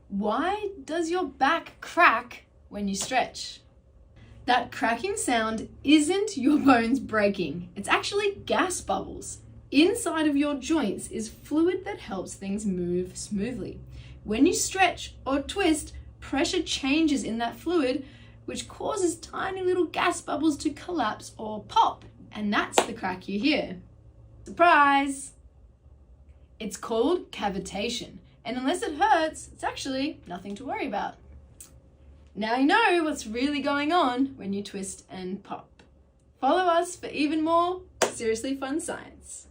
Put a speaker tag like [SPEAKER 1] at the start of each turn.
[SPEAKER 1] Why does your back crack when you stretch? That cracking sound isn't your bones breaking. It's actually gas bubbles. Inside of your joints is fluid that helps things move smoothly. When you stretch or twist, pressure changes in that fluid, which causes tiny little gas bubbles to collapse or pop. And that's the crack you hear. Surprise! It's called cavitation. And unless it hurts, it's actually nothing to worry about. Now you know what's really going on when you twist and pop. Follow us for even more seriously fun science.